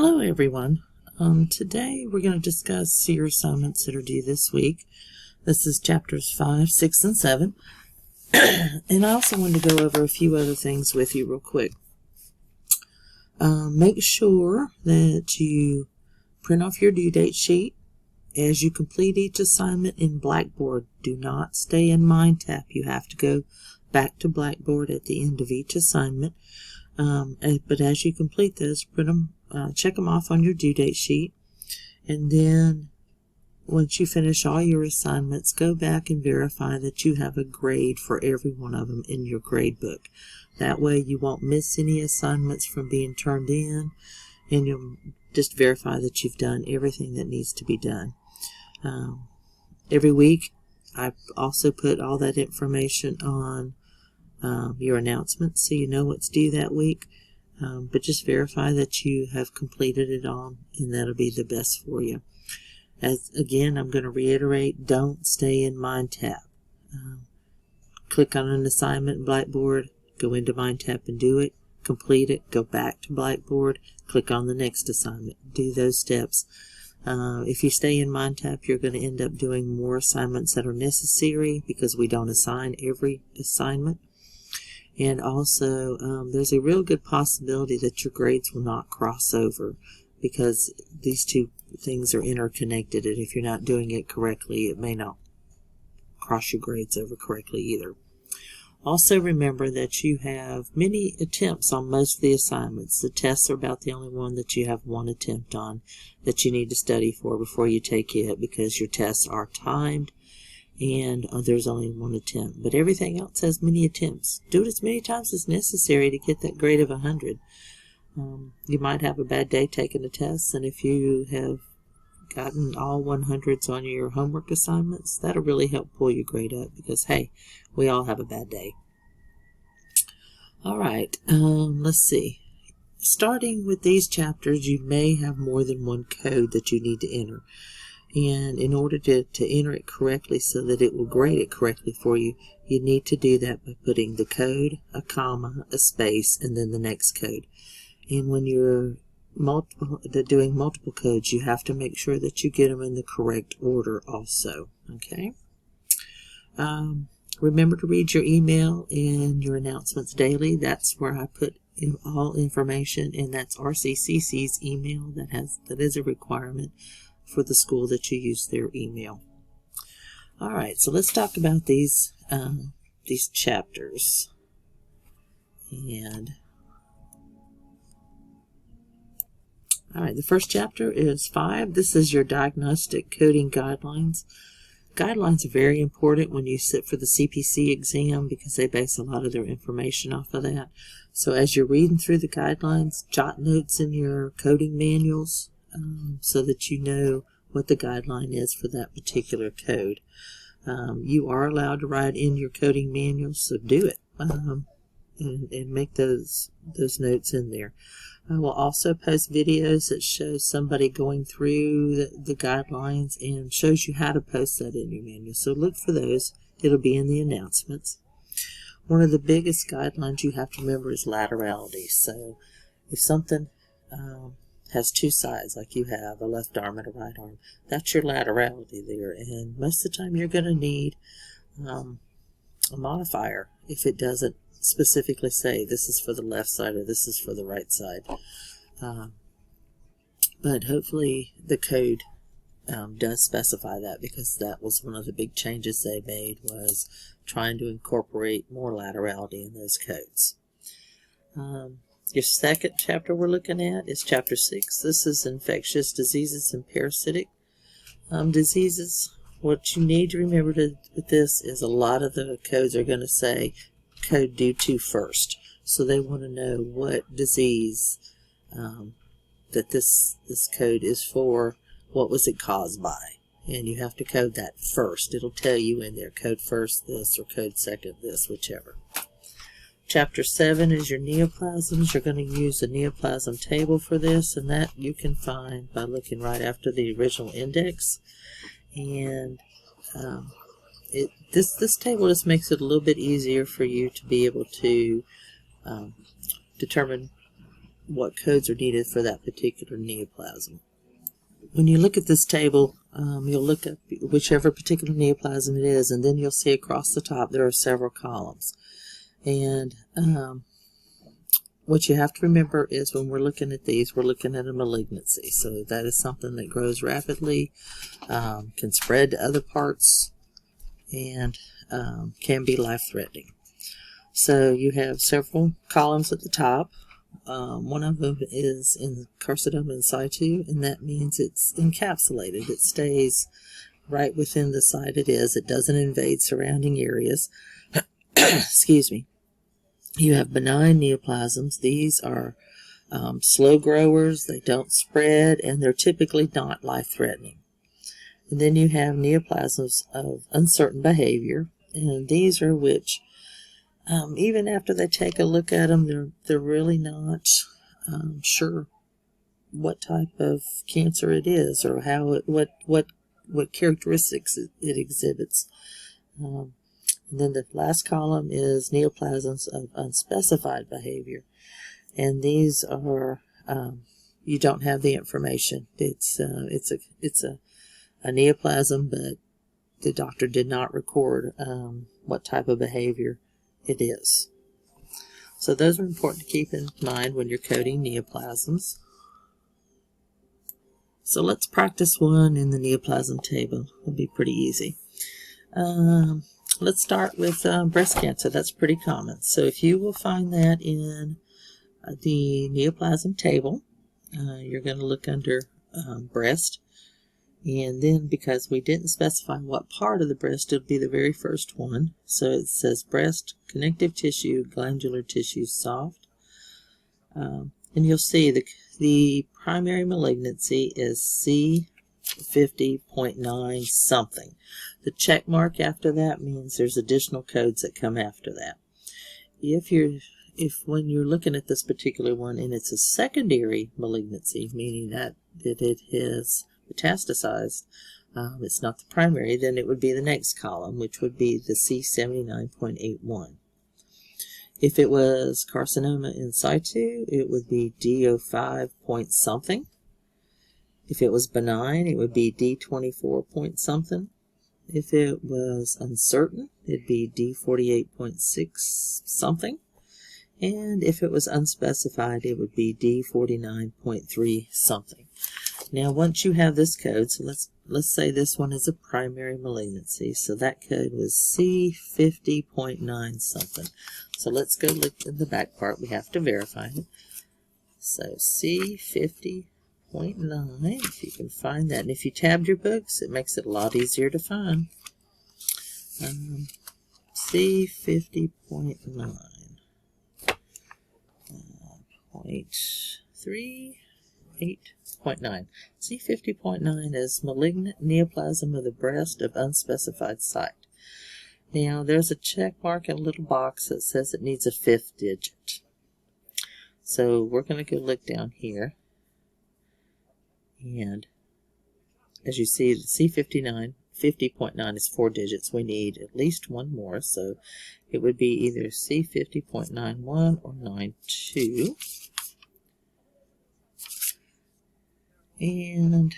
Hello everyone. Today we're going to discuss your assignments that are due this week. This is chapters 5, 6, and 7. And I also wanted to go over a few other things with you real quick. Make sure that you print off your due date sheet. As you complete each assignment in Blackboard, do not stay in MindTap. You have to go back to Blackboard at the end of each assignment. But as you complete those, print them, check them off on your due date sheet, and then once you finish all your assignments, go back and verify that you have a grade for every one of them in your grade book. That way you won't miss any assignments from being turned in, and you'll just verify that you've done everything that needs to be done. Every week I also put all that information on your announcements so you know what's due that week. But just verify that you have completed it all, and that'll be the best for you. Again, I'm going to reiterate, don't stay in MindTap. Click on an assignment in Blackboard, go into MindTap and do it, complete it, go back to Blackboard, click on the next assignment. Do those steps. If you stay in MindTap, you're going to end up doing more assignments that are necessary because we don't assign every assignment. And also, there's a real good possibility that your grades will not cross over because these two things are interconnected, and if you're not doing it correctly, it may not cross your grades over correctly either. Also remember that you have many attempts on most of the assignments. The tests are about the only one that you have one attempt on that you need to study for before you take it, because your tests are timed and there's only one attempt. But everything else has many attempts. Do it as many times as necessary to get that grade of 100. You might have a bad day taking the tests, and if you have gotten all 100s on your homework assignments, that'll really help pull your grade up because, hey, we all have a bad day. Alright, let's see. Starting with these chapters, you may have more than one code that you need to enter. And in order to enter it correctly so that it will grade it correctly for you, you need to do that by putting the code, a comma, a space, and then the next code. And when you're doing multiple codes, you have to make sure that you get them in the correct order also. Okay? Remember to read your email and your announcements daily. That's where I put all information, and that's RCCC's email. That is a requirement for the school that you use their email. Alright, so let's talk about these chapters. Alright, the first chapter is 5. This is your diagnostic coding guidelines. Guidelines are very important when you sit for the CPC exam because they base a lot of their information off of that. So as you're reading through the guidelines, jot notes in your coding manuals so that you know what the guideline is for that particular code. You are allowed to write in your coding manual, so do it and make those notes in there. I will also post videos that show somebody going through the guidelines and shows you how to post that in your manual. So look for those. It'll be in the announcements. One of the biggest guidelines you have to remember is laterality. So if something has two sides, like you have a left arm and a right arm, that's your laterality there. And most of the time you're going to need a modifier if it doesn't specifically say this is for the left side or this is for the right side. But hopefully the code does specify that, because that was one of the big changes they made, was trying to incorporate more laterality in those codes. Your second chapter we're looking at is chapter 6. This is infectious diseases and parasitic diseases. What you need to remember with this is a lot of the codes are going to say code due to first. So they want to know what disease that this code is for, what was it caused by. And you have to code that first. It'll tell you in there, code first this or code second this, whichever. Chapter 7 is your neoplasms. You're going to use a neoplasm table for this, and that you can find by looking right after the original index. And this table just makes it a little bit easier for you to be able to determine what codes are needed for that particular neoplasm. When you look at this table, you'll look at whichever particular neoplasm it is, and then you'll see across the top there are several columns. And what you have to remember is when we're looking at these, we're looking at a malignancy. So that is something that grows rapidly, can spread to other parts, and can be life-threatening. So you have several columns at the top. One of them is in carcinoma in situ, and that means it's encapsulated. It stays right within the site it is. It doesn't invade surrounding areas. Excuse me. You have benign neoplasms. These are slow growers. They don't spread, and they're typically not life-threatening. And then you have neoplasms of uncertain behavior, and these are which even after they take a look at them, they're really not sure what type of cancer it is or how what characteristics it exhibits. And then the last column is neoplasms of unspecified behavior, and these are you don't have the information. It's a neoplasm, but the doctor did not record what type of behavior it is. So those are important to keep in mind when you're coding neoplasms. So let's practice one in the neoplasm table. It'll be pretty easy. Let's start with breast cancer. That's pretty common. So if you will find that in the neoplasm table, you're going to look under breast. And then, because we didn't specify what part of the breast, it'll be the very first one. So it says breast, connective tissue, glandular tissue, soft. And you'll see the primary malignancy is C50.9 something. The check mark after that means there's additional codes that come after that. If when you're looking at this particular one and it's a secondary malignancy, meaning that it has metastasized, it's not the primary, then it would be the next column, which would be the C79.81. If it was carcinoma in situ, it would be D05 point something. If it was benign, it would be D24 point something. If it was uncertain, it'd be D48.6 something. And if it was unspecified, it would be D49.3 something. Now, once you have this code, so let's say this one is a primary malignancy. So that code was C50.9 something. So let's go look in the back part. We have to verify it. So C50.9, if you can find that. And if you tabbed your books, it makes it a lot easier to find. C50.9. 0.38.9. C50.9 is malignant neoplasm of the breast of unspecified site. Now, there's a check mark in a little box that says it needs a 5th digit. So we're going to go look down here. And as you see, the C50.9 is 4 digits. We need at least one more. So it would be either C50.91 or 92. And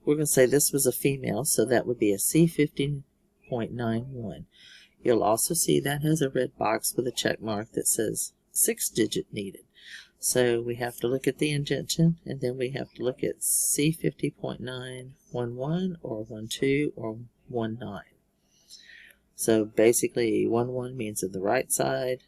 we're going to say this was a female, so that would be a C50.91. You'll also see that has a red box with a check mark that says 6th digit needed. So we have to look at the indentation, and then we have to look at C50.911 or 12 or 19. So basically 11 means of the right side,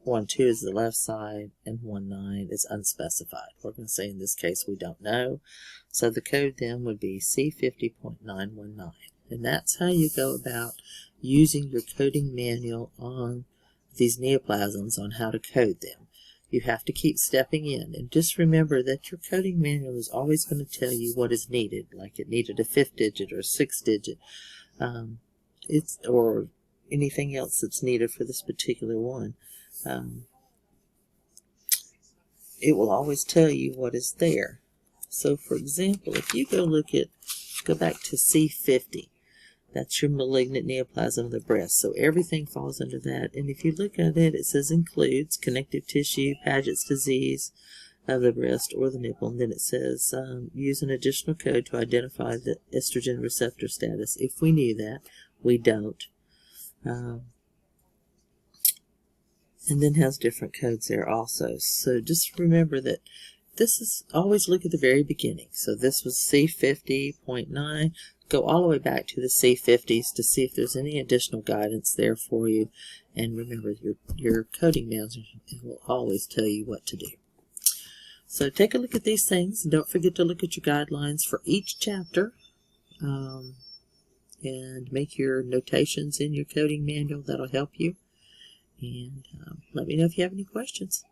12 is the left side, and 19 is unspecified. We're going to say in this case we don't know. So the code then would be C50.919. And that's how you go about using your coding manual on these neoplasms, on how to code them. You have to keep stepping in, and just remember that your coding manual is always going to tell you what is needed, like it needed a 5th digit or a 6th digit, or anything else that's needed for this particular one. It will always tell you what is there. So, for example, if you go back to C50, That's your malignant neoplasm of the breast. So everything falls under that. And if you look at it, it says includes connective tissue, Paget's disease of the breast or the nipple. And then it says use an additional code to identify the estrogen receptor status. If we knew that, we don't. And then has different codes there also. So just remember that this is, always look at the very beginning. So this was C50.9. Go all the way back to the C50s to see if there's any additional guidance there for you. And remember, your coding manager will always tell you what to do. So take a look at these things, and don't forget to look at your guidelines for each chapter. And make your notations in your coding manual. That'll help you. And let me know if you have any questions.